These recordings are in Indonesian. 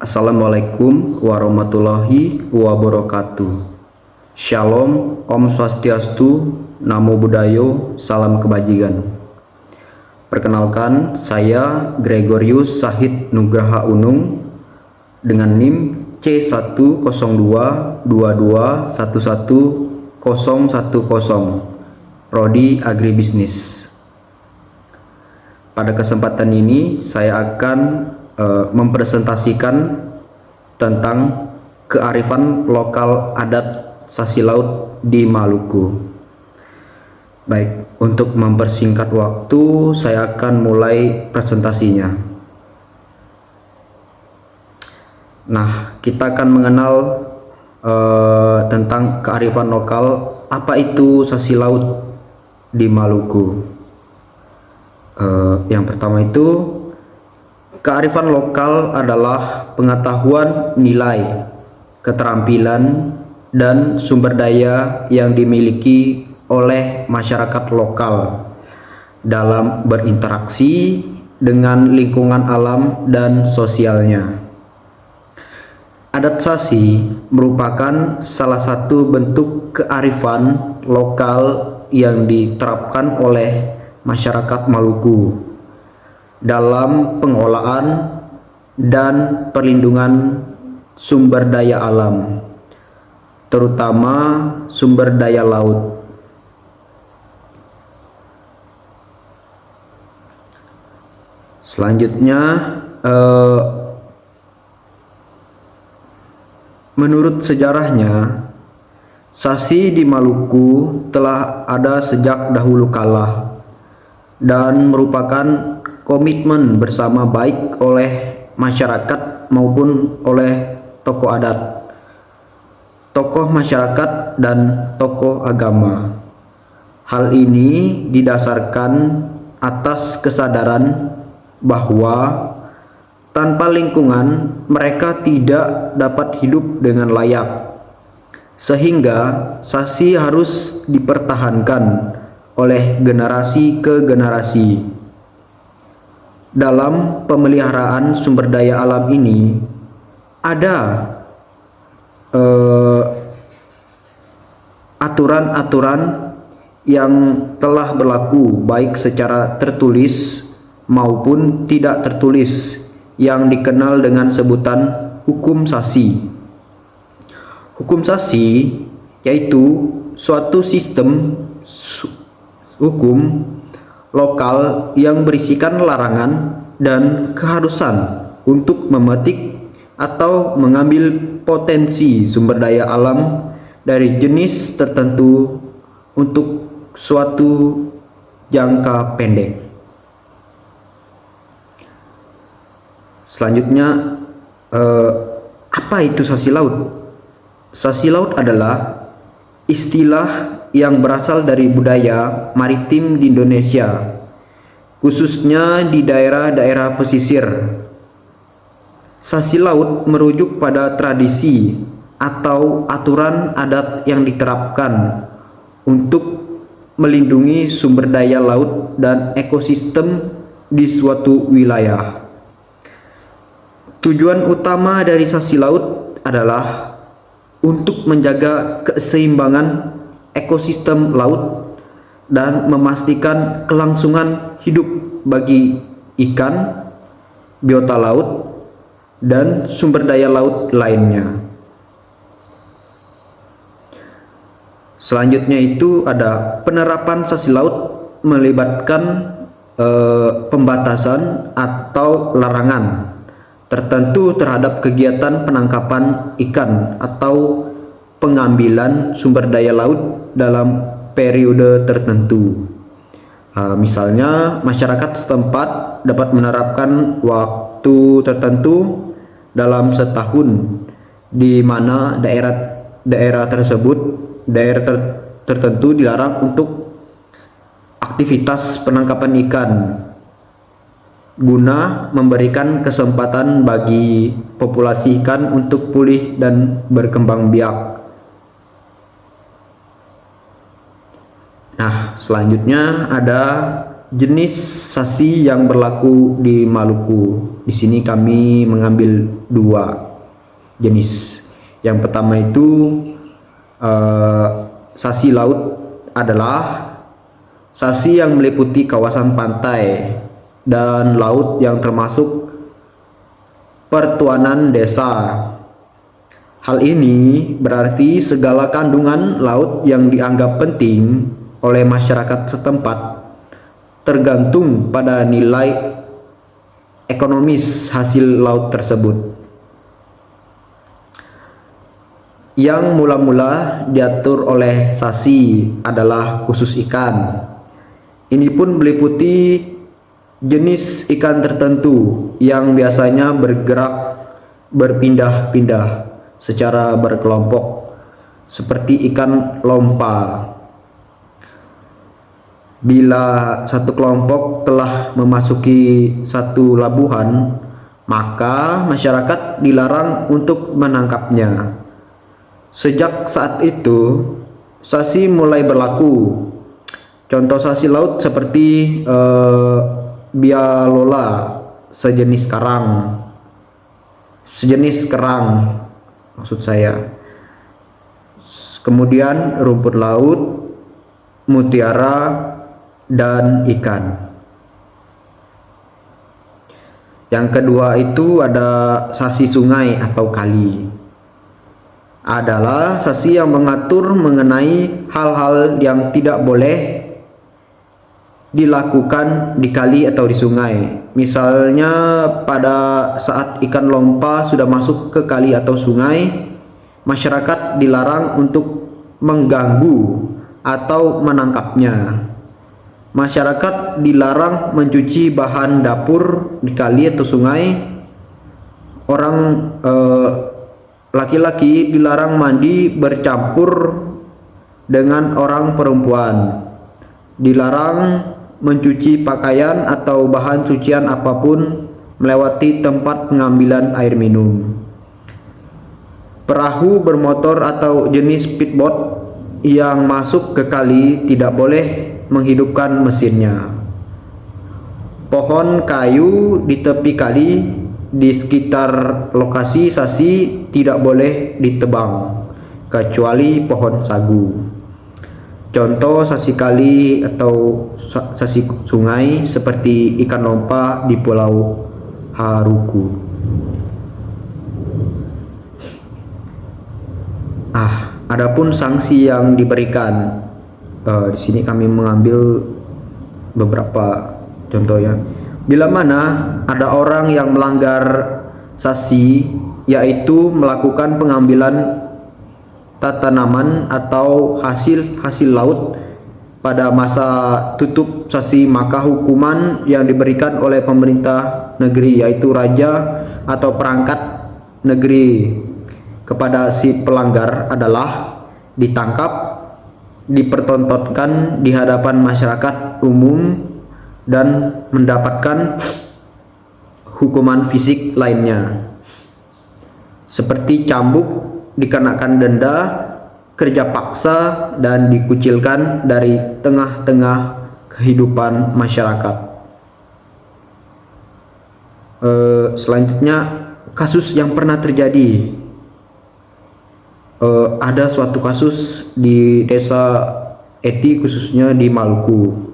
Assalamualaikum warahmatullahi wabarakatuh. Shalom, Om Swastiastu, Namo Buddhayo, Salam Kebajikan. Perkenalkan, saya Gregorius Sahid Nugraha Unung dengan NIM C10222111010, Prodi Agribisnis. Pada kesempatan ini saya akan mempresentasikan tentang kearifan lokal adat Sasi Laut di Maluku. Baik, untuk mempersingkat waktu, saya akan mulai presentasinya. Nah, kita akan mengenal tentang kearifan lokal. Apa itu Sasi Laut di Maluku? Yang pertama itu, kearifan lokal adalah pengetahuan, nilai, keterampilan, dan sumber daya yang dimiliki oleh masyarakat lokal dalam berinteraksi dengan lingkungan alam dan sosialnya. Adat Sasi merupakan salah satu bentuk kearifan lokal yang diterapkan oleh masyarakat Maluku dalam pengelolaan dan perlindungan sumber daya alam, terutama sumber daya laut. Selanjutnya, menurut sejarahnya, Sasi di Maluku telah ada sejak dahulu kala dan merupakan komitmen bersama baik oleh masyarakat maupun oleh tokoh adat, tokoh masyarakat, dan tokoh agama. Hal ini didasarkan atas kesadaran bahwa tanpa lingkungan mereka tidak dapat hidup dengan layak, sehingga Sasi harus dipertahankan oleh generasi ke generasi. Dalam pemeliharaan sumber daya alam ini ada aturan-aturan yang telah berlaku baik secara tertulis maupun tidak tertulis yang dikenal dengan sebutan hukum Sasi. Hukum Sasi yaitu suatu sistem hukum lokal yang berisikan larangan dan keharusan untuk memetik atau mengambil potensi sumber daya alam dari jenis tertentu untuk suatu jangka pendek. Selanjutnya, apa itu Sasi Laut? Sasi Laut adalah istilah yang berasal dari budaya maritim di Indonesia, khususnya di daerah-daerah pesisir. Sasi Laut merujuk pada tradisi atau aturan adat yang diterapkan untuk melindungi sumber daya laut dan ekosistem di suatu wilayah. Tujuan utama dari Sasi Laut adalah untuk menjaga keseimbangan ekosistem laut dan memastikan kelangsungan hidup bagi ikan, biota laut, dan sumber daya laut lainnya. Selanjutnya itu ada penerapan Sasi Laut melibatkan pembatasan atau larangan tertentu terhadap kegiatan penangkapan ikan atau pengambilan sumber daya laut dalam periode tertentu. Misalnya, masyarakat setempat dapat menerapkan waktu tertentu dalam setahun di mana daerah tertentu dilarang untuk aktivitas penangkapan ikan guna memberikan kesempatan bagi populasi ikan untuk pulih dan berkembang biak. Nah, selanjutnya ada jenis sanksi yang berlaku di Maluku. Di sini kami mengambil dua jenis. Yang pertama itu sanksi laut adalah sanksi yang meliputi kawasan pantai dan laut yang termasuk pertuanan desa. Hal ini berarti segala kandungan laut yang dianggap penting oleh masyarakat setempat tergantung pada nilai ekonomis hasil laut tersebut. Yang mula-mula diatur oleh SASI adalah khusus ikan. Ini pun meliputi jenis ikan tertentu yang biasanya bergerak berpindah-pindah secara berkelompok seperti ikan lompa. Bila satu kelompok telah memasuki satu labuhan, maka masyarakat dilarang untuk menangkapnya. Sejak saat itu, sanksi mulai berlaku. Contoh sanksi laut seperti bialola, sejenis kerang maksud saya. Kemudian rumput laut, mutiara, dan ikan. Yang kedua itu ada sanksi sungai atau kali. Adalah sanksi yang mengatur mengenai hal-hal yang tidak boleh dilakukan di kali atau di sungai. Misalnya pada saat ikan lompa sudah masuk ke kali atau sungai, masyarakat dilarang untuk mengganggu atau menangkapnya. Masyarakat dilarang mencuci bahan dapur di kali atau sungai. Orang laki-laki dilarang mandi bercampur dengan orang perempuan. Dilarang mencuci pakaian atau bahan cucian apapun melewati tempat pengambilan air minum. Perahu bermotor atau jenis speedboat yang masuk ke kali tidak boleh menghidupkan mesinnya. Pohon kayu di tepi kali di sekitar lokasi sanksi tidak boleh ditebang kecuali pohon sagu. Contoh sanksi kali atau sanksi sungai seperti ikan lompa di Pulau Haruku. Adapun sanksi yang diberikan, di sini kami mengambil beberapa contohnya. Bila mana ada orang yang melanggar sanksi, yaitu melakukan pengambilan tanaman atau hasil laut pada masa tutup sanksi, maka hukuman yang diberikan oleh pemerintah negeri, yaitu raja atau perangkat negeri, kepada si pelanggar adalah ditangkap, dipertontonkan di hadapan masyarakat umum, dan mendapatkan hukuman fisik lainnya seperti cambuk, dikenakan denda, kerja paksa, dan dikucilkan dari tengah-tengah kehidupan masyarakat. Selanjutnya, kasus yang pernah terjadi. Ada suatu kasus di desa Eti, khususnya di Maluku.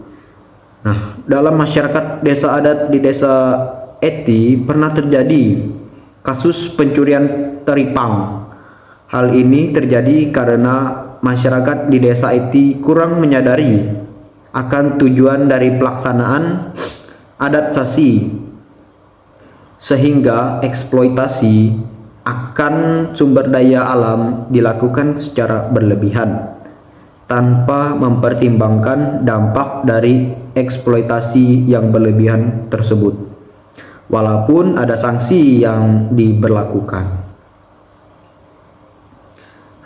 Nah, dalam masyarakat desa adat di desa Eti pernah terjadi kasus pencurian teripang. Hal ini terjadi karena masyarakat di desa Eti kurang menyadari akan tujuan dari pelaksanaan adat sasi, sehingga eksploitasi akan sumber daya alam dilakukan secara berlebihan tanpa mempertimbangkan dampak dari eksploitasi yang berlebihan tersebut, walaupun ada sanksi yang diberlakukan.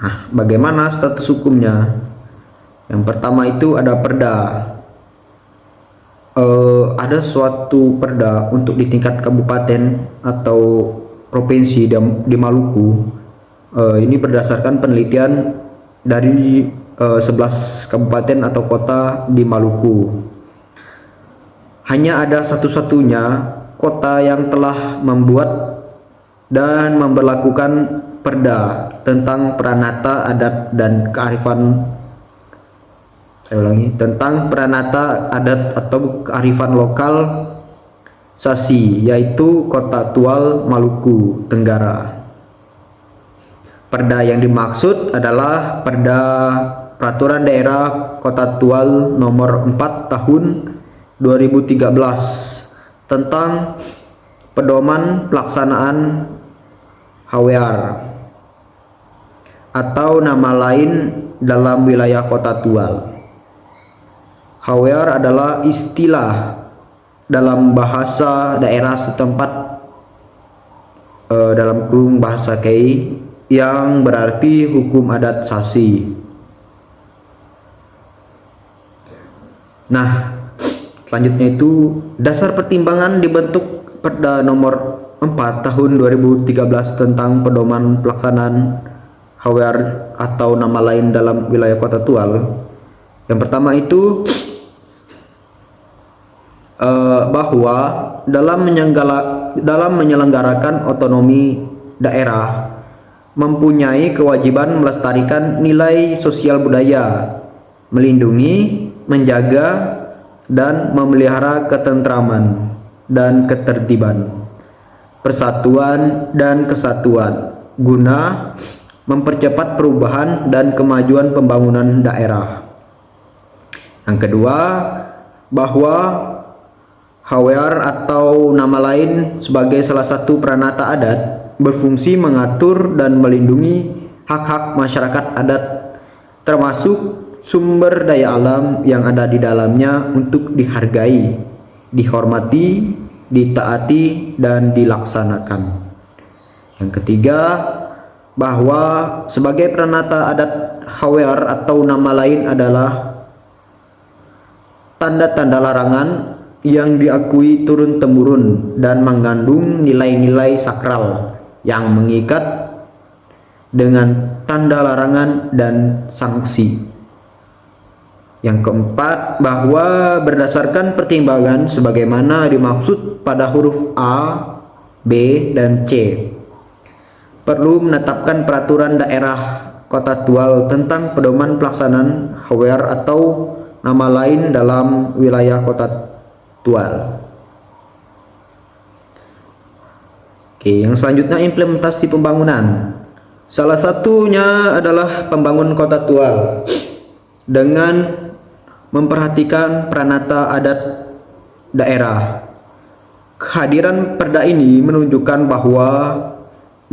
Nah, bagaimana status hukumnya? Yang pertama itu ada perda. Ada suatu perda untuk di tingkat kabupaten atau provinsi di Maluku. Ini berdasarkan penelitian dari 11 kabupaten atau kota di Maluku. hanya ada satu-satunya kota yang telah membuat dan memberlakukan perda tentang peranata adat dan kearifan tentang peranata adat atau kearifan lokal Sasi, yaitu Kota Tual, Maluku Tenggara. Perda yang dimaksud adalah Perda Peraturan Daerah Kota Tual Nomor 4 Tahun 2013 tentang pedoman pelaksanaan HWR atau nama lain dalam wilayah Kota Tual. HWR adalah istilah dalam bahasa daerah setempat dalam kurung bahasa Kei yang berarti hukum adat Sasi. Nah, selanjutnya itu dasar pertimbangan dibentuk Perda nomor 4 tahun 2013 tentang pedoman pelaksanaan HWR atau nama lain dalam wilayah Kota Tual. Yang pertama itu bahwa dalam menyelenggarakan otonomi daerah mempunyai kewajiban melestarikan nilai sosial budaya, melindungi, menjaga, dan memelihara ketentraman dan ketertiban, persatuan dan kesatuan guna mempercepat perubahan dan kemajuan pembangunan daerah. Yang kedua, bahwa HWR atau nama lain sebagai salah satu peranata adat berfungsi mengatur dan melindungi hak-hak masyarakat adat termasuk sumber daya alam yang ada di dalamnya untuk dihargai, dihormati, ditaati, dan dilaksanakan. Yang ketiga, bahwa sebagai peranata adat HWR atau nama lain adalah tanda-tanda larangan yang diakui turun-temurun dan mengandung nilai-nilai sakral yang mengikat dengan tanda larangan dan sanksi. Yang keempat, bahwa berdasarkan pertimbangan sebagaimana dimaksud pada huruf A, B, dan C, perlu menetapkan peraturan daerah Kota Tual tentang pedoman pelaksanaan HWR atau nama lain dalam wilayah Kota Tual. Oke, yang selanjutnya implementasi pembangunan. Salah satunya adalah pembangun Kota Tual dengan memperhatikan peranata adat daerah. Kehadiran perda ini menunjukkan bahwa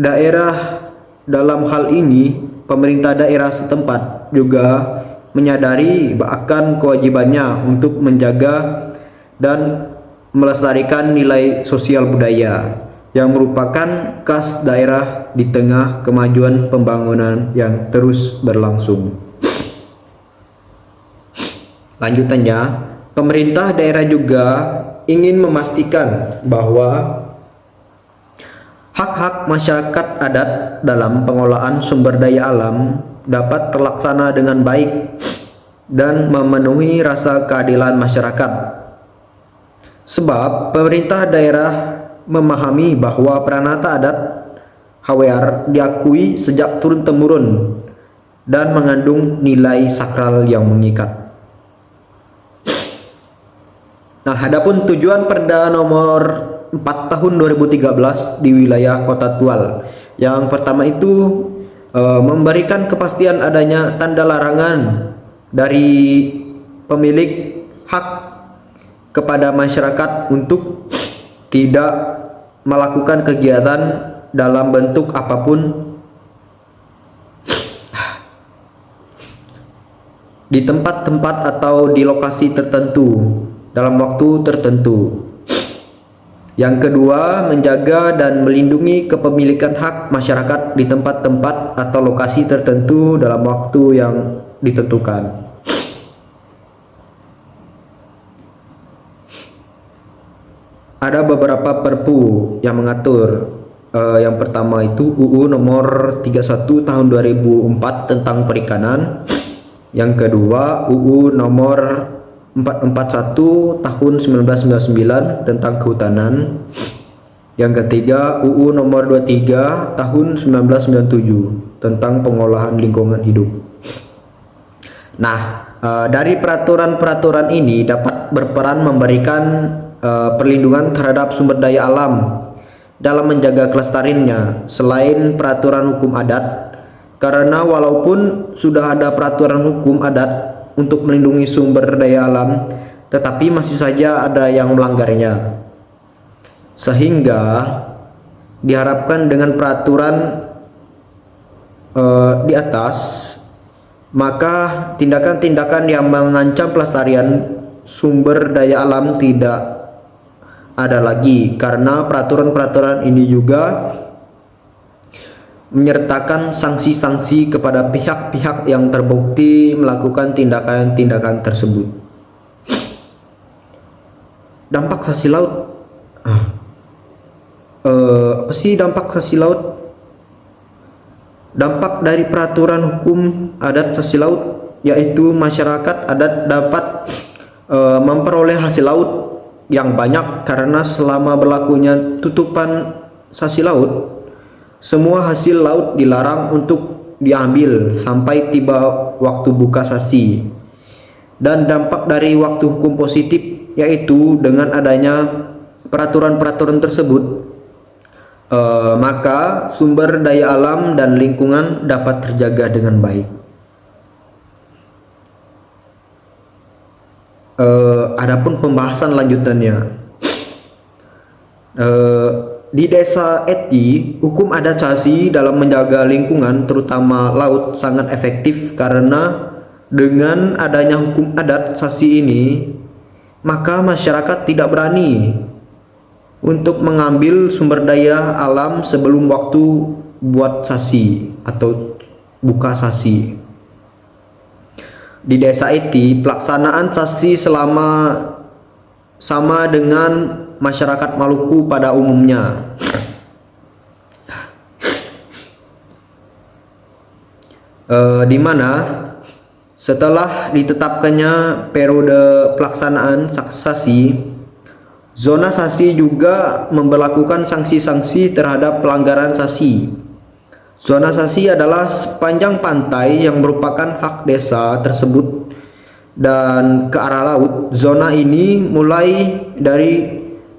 daerah, dalam hal ini pemerintah daerah setempat, juga menyadari akan kewajibannya untuk menjaga dan melestarikan nilai sosial budaya yang merupakan khas daerah di tengah kemajuan pembangunan yang terus berlangsung. Lanjutannya, pemerintah daerah juga ingin memastikan bahwa hak-hak masyarakat adat dalam pengelolaan sumber daya alam dapat terlaksana dengan baik dan memenuhi rasa keadilan masyarakat. Sebab pemerintah daerah memahami bahwa peranata adat HWR diakui sejak turun-temurun dan mengandung nilai sakral yang mengikat. Nah, adapun tujuan Perda nomor 4 tahun 2013 di wilayah Kota Tual. Yang pertama itu memberikan kepastian adanya tanda larangan dari pemilik hak kepada masyarakat untuk tidak melakukan kegiatan dalam bentuk apapun di tempat-tempat atau di lokasi tertentu dalam waktu tertentu. Yang kedua, menjaga dan melindungi kepemilikan hak masyarakat di tempat-tempat atau lokasi tertentu dalam waktu yang ditentukan. Ada beberapa perpu yang mengatur. Yang pertama itu UU nomor 31 tahun 2004 tentang perikanan. Yang kedua UU nomor 4 441 tahun 1999 tentang kehutanan. Yang ketiga, UU nomor 23 tahun 1997 tentang pengolahan lingkungan hidup. Nah, dari peraturan-peraturan ini dapat berperan memberikan perlindungan terhadap sumber daya alam dalam menjaga kelestariannya selain peraturan hukum adat, karena walaupun sudah ada peraturan hukum adat untuk melindungi sumber daya alam, tetapi masih saja ada yang melanggarnya. Sehingga diharapkan dengan peraturan di atas, maka tindakan-tindakan yang mengancam pelestarian sumber daya alam tidak ada lagi, karena peraturan-peraturan ini juga menyertakan sanksi-sanksi kepada pihak-pihak yang terbukti melakukan tindakan-tindakan tersebut. Dampak sanksi laut. Apa sih dampak sanksi laut? Dampak dari peraturan hukum adat sanksi laut yaitu masyarakat adat dapat memperoleh hasil laut yang banyak, karena selama berlakunya tutupan sanksi laut, semua hasil laut dilarang untuk diambil sampai tiba waktu buka sanksi. Dan dampak dari waktu hukum positif yaitu dengan adanya peraturan-peraturan tersebut, maka sumber daya alam dan lingkungan dapat terjaga dengan baik. Adapun pembahasan lanjutannya, di Desa Eti, hukum adat Sasi dalam menjaga lingkungan terutama laut sangat efektif, karena dengan adanya hukum adat Sasi ini, maka masyarakat tidak berani untuk mengambil sumber daya alam sebelum waktu buat sasi atau buka sasi. Di Desa Eti, pelaksanaan sasi sama dengan masyarakat Maluku pada umumnya. Di mana setelah ditetapkannya periode pelaksanaan sasi, zona sasi juga memberlakukan sanksi-sanksi terhadap pelanggaran sasi. Zona sasi adalah sepanjang pantai yang merupakan hak desa tersebut dan ke arah laut. Zona ini mulai dari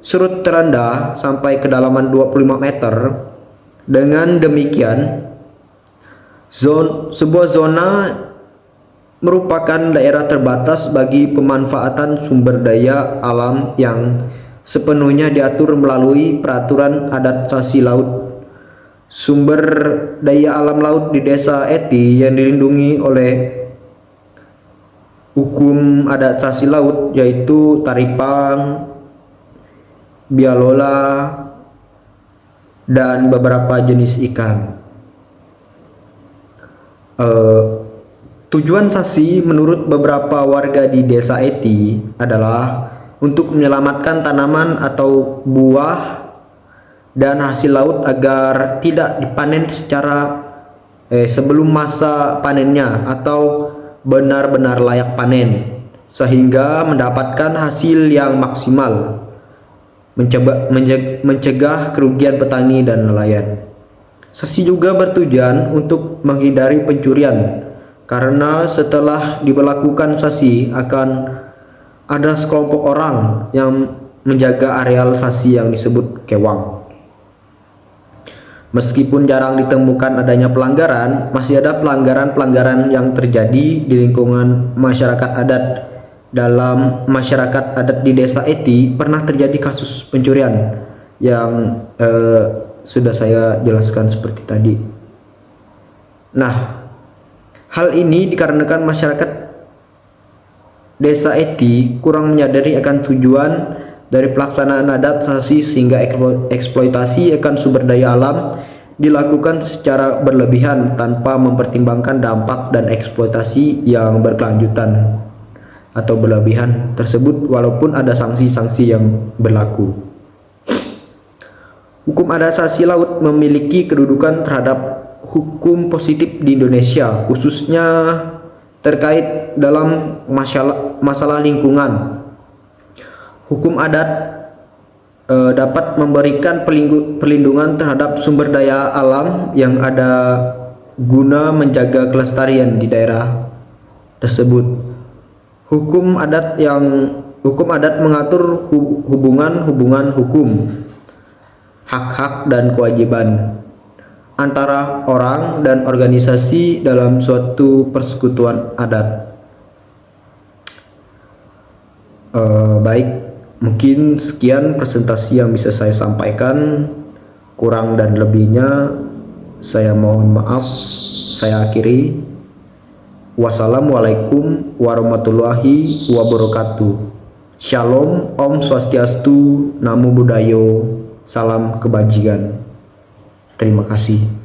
surut terendah sampai kedalaman 25 meter. Dengan demikian, sebuah zona merupakan daerah terbatas bagi pemanfaatan sumber daya alam yang sepenuhnya diatur melalui peraturan adat sasi laut. Sumber daya alam laut di Desa Eti yang dilindungi oleh hukum adat sasi laut yaitu taripang, bialola, dan beberapa jenis ikan. Tujuan sasi menurut beberapa warga di Desa Eti adalah untuk menyelamatkan tanaman atau buah dan hasil laut agar tidak dipanen secara sebelum masa panennya atau benar-benar layak panen, sehingga mendapatkan hasil yang maksimal, mencegah kerugian petani dan nelayan. Sasi juga bertujuan untuk menghindari pencurian, karena setelah diberlakukan sasi akan ada sekelompok orang yang menjaga areal sasi yang disebut kewang. Meskipun jarang ditemukan adanya pelanggaran, masih ada pelanggaran-pelanggaran yang terjadi di lingkungan masyarakat adat. Dalam masyarakat adat di Desa Eti pernah terjadi kasus pencurian yang sudah saya jelaskan seperti tadi. Nah, hal ini dikarenakan masyarakat Desa Eti kurang menyadari akan tujuan dari pelaksanaan adat sasi, sehingga eksploitasi akan sumber daya alam dilakukan secara berlebihan tanpa mempertimbangkan dampak dan eksploitasi yang berkelanjutan atau berlebihan tersebut, walaupun ada sanksi-sanksi yang berlaku. Hukum adat sasi laut memiliki kedudukan terhadap hukum positif di Indonesia, khususnya terkait dalam masalah lingkungan. Hukum adat dapat memberikan perlindungan terhadap sumber daya alam yang ada guna menjaga kelestarian di daerah tersebut. Hukum adat mengatur hubungan hukum, hak-hak dan kewajiban antara orang dan organisasi dalam suatu persekutuan adat. Baik, mungkin sekian presentasi yang bisa saya sampaikan. Kurang dan lebihnya saya mohon maaf. Saya akhiri. Wassalamualaikum warahmatullahi wabarakatuh. Shalom, Om Swastiastu, Namo Buddhaya, salam kebajikan. Terima kasih.